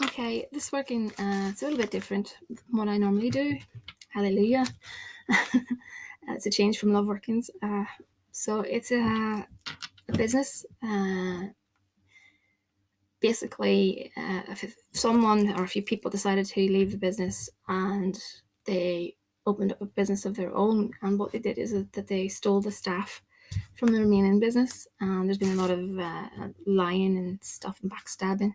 Okay, this working, it's a little bit different from what I normally do. Hallelujah. It's a change from love workings. So it's a business. Basically, if someone or a few people decided to leave the business and they opened up a business of their own, and what they did is that they stole the staff from the remaining business, and there's been a lot of lying and stuff and backstabbing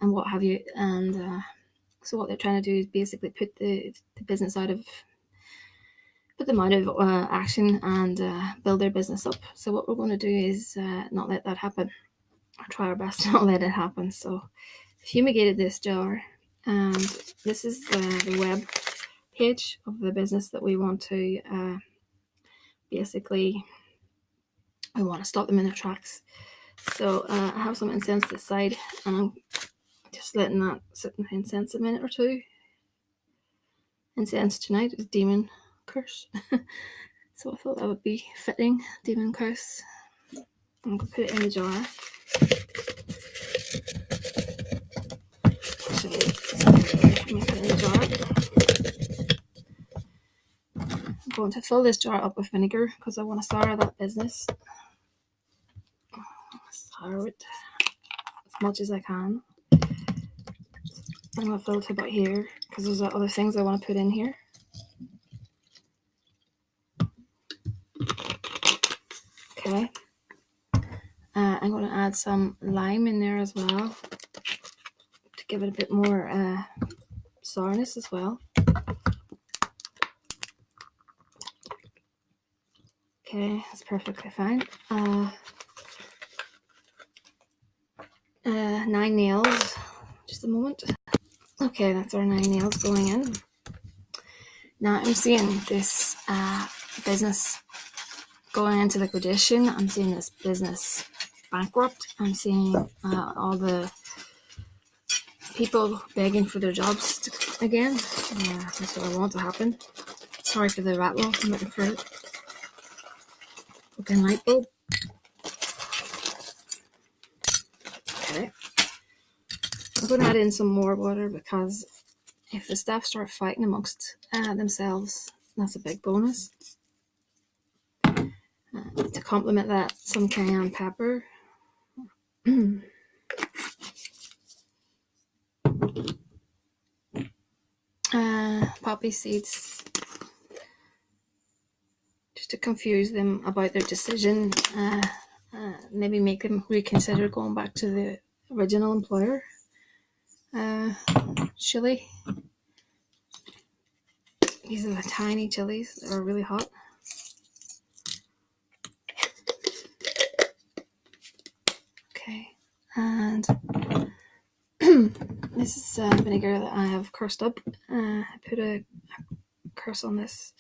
and what have you, and so what they're trying to do is basically put the business put them out of action and build their business up. So what we're going to do is not let that happen, or try our best to not let it happen. So fumigated this jar, and this is the web page of the business that we want to basically, we want to stop them in their tracks. So I have some incense this side, and I'm just letting that sit in the incense a minute or two. Incense tonight is demon curse. So I thought that would be fitting, demon curse. I'm going to put it in the jar. Actually, let me put it in the jar. I'm going to fill this jar up with vinegar because I want to sour that business. Sour it as much as I can. I'm going to fill it about here because there's other things I want to put in here. Okay. I'm going to add some lime in there as well to give it a bit more sourness as well. Okay, that's perfectly fine. 9 nails. Just a moment. Okay, that's our 9 nails going in. Now I'm seeing this business going into liquidation. I'm seeing this business bankrupt. I'm seeing all the people begging for their jobs again. That's what I want to happen. Sorry for the rattle. I'm looking for it. Broken light bulb. Okay. I'm going to add in some more water because if the staff start fighting amongst themselves, that's a big bonus. To complement that, some cayenne pepper. Poppy seeds, just to confuse them about their decision, maybe make them reconsider going back to the original employer. Chili. These are the tiny chilies that are really hot. Okay, and this is vinegar that I have cursed up. I put a curse on this,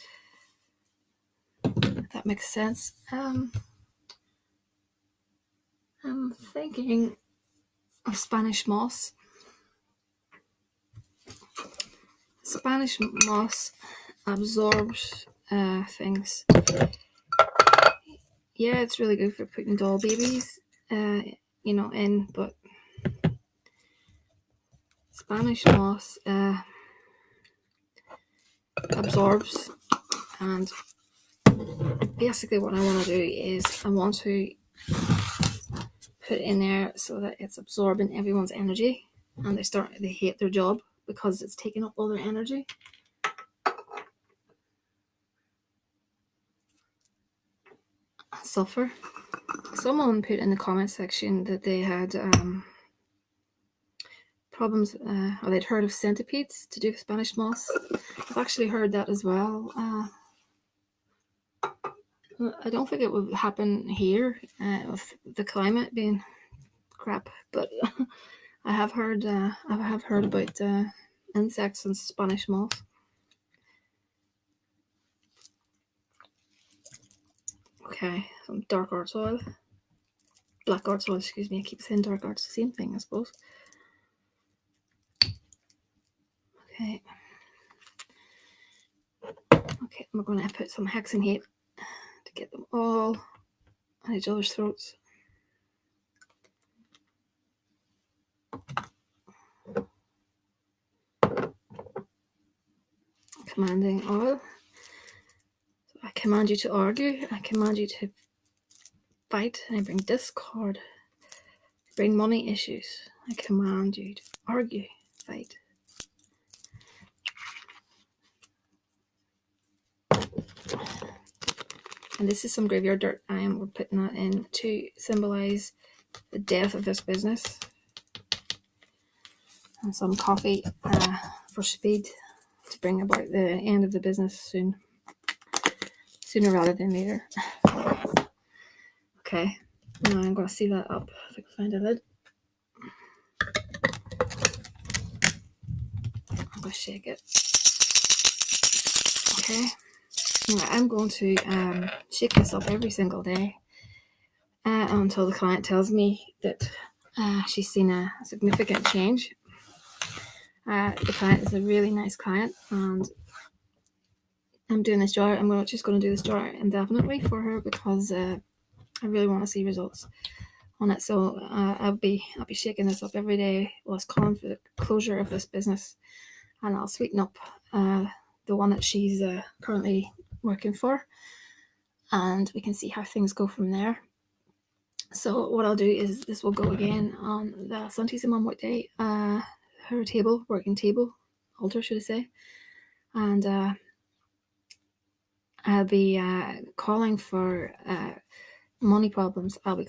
if that makes sense. I'm thinking of Spanish moss. Spanish moss absorbs things. Yeah, it's really good for putting doll babies, in, but Spanish moss absorbs, and basically what I want to do is I want to put it in there so that it's absorbing everyone's energy, and they hate their job because it's taking up all their energy. Sulfur. Someone put in the comment section that they had problems, or they'd heard of centipedes to do with Spanish moss. I've actually heard that as well. I don't think it would happen here with the climate being crap, but I have heard about insects and Spanish moss. Okay, some dark arts oil. Black arts oil, excuse me. I keep saying dark arts, the same thing, I suppose. Okay. Okay, I'm going to put some hexenhate to get them all on each other's throats. commanding oil. So I command you to argue. I command you to fight. I bring discord. I bring money issues. I command you to argue, fight. And this is some graveyard dirt. We're putting that in to symbolize the death of this business. And some coffee for speed to bring about the end of the business sooner rather than later. Okay, now I'm going to seal that up if I can find a lid. I'm going to shake it. Okay, now I'm going to shake this up every single day until the client tells me that she's seen a significant change. The client is a really nice client, and I'm doing this jar. I'm just going to do this jar indefinitely for her because I really want to see results on it. So I'll be shaking this up every day while it's calling for the closure of this business, and I'll sweeten up the one that she's currently working for, and we can see how things go from there. So what I'll do is this will go again on the Santissima Morte, her table, working table, altar should I say, and I'll be calling for money problems. I'll be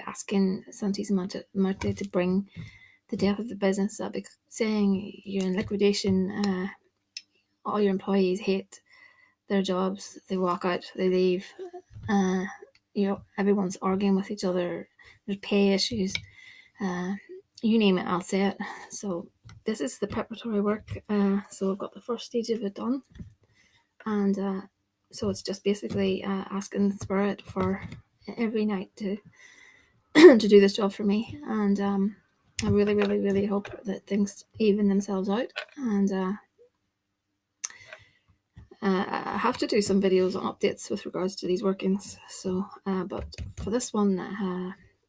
asking Santissima Morte to bring the death of the business. I'll be saying you're in liquidation. All your employees hate their jobs. They walk out. They leave. Everyone's arguing with each other. There's pay issues. You name it, I'll say it. So this is the preparatory work. So I've got the first stage of it done, and so it's just basically asking Spirit for every night to to do this job for me, and I really, really, really hope that things even themselves out, and I have to do some videos on updates with regards to these workings. So, but for this one,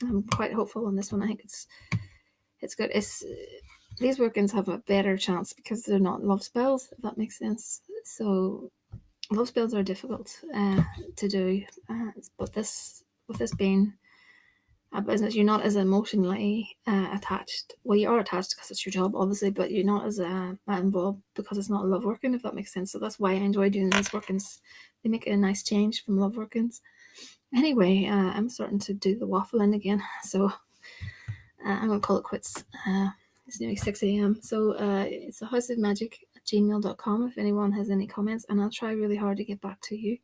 I'm quite hopeful on this one. I think it's good. These workings have a better chance because they're not love spells, if that makes sense. So, love spells are difficult to do, but with this being a business, you're not as emotionally attached. Well, you are attached because it's your job, obviously, but you're not as involved because it's not love working, if that makes sense. So that's why I enjoy doing these workings. They make a nice change from love workings. Anyway, I'm starting to do the waffling again, so I'm going to call it quits. It's nearly 6 a.m. So it's thehouseofmagick@gmail.com if anyone has any comments, and I'll try really hard to get back to you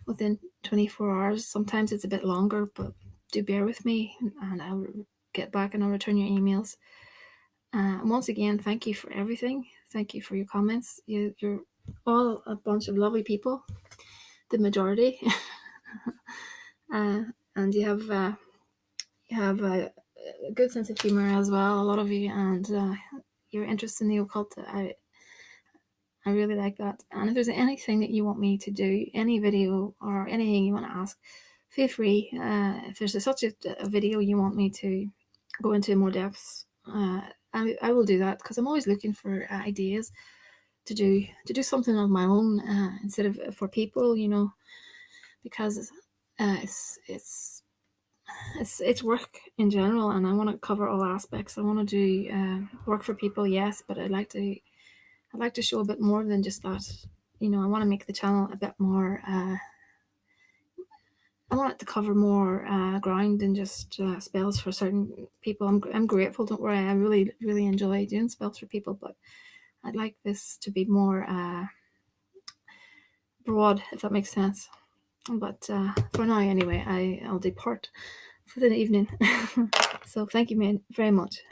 within 24 hours. Sometimes it's a bit longer, but do bear with me, and I'll get back and I'll return your emails. Once again, thank you for everything. Thank you for your comments. You're all a bunch of lovely people, the majority, and you have a good sense of humor as well, a lot of you, and your interest in the occult. I really like that. And if there's anything that you want me to do, any video or anything you want to ask, feel free. If there's such a video you want me to go into more depths, I will do that, because I'm always looking for ideas to do something of my own instead of for people, because it's work in general, and I want to cover all aspects. I want to do work for people, yes, but I'd like to show a bit more than just that. I want to make the channel a bit more. I want it to cover more ground than just spells for certain people. I'm grateful, don't worry. I really, really enjoy doing spells for people, but I'd like this to be more broad, if that makes sense. But for now, anyway, I'll depart for the evening. So thank you very much.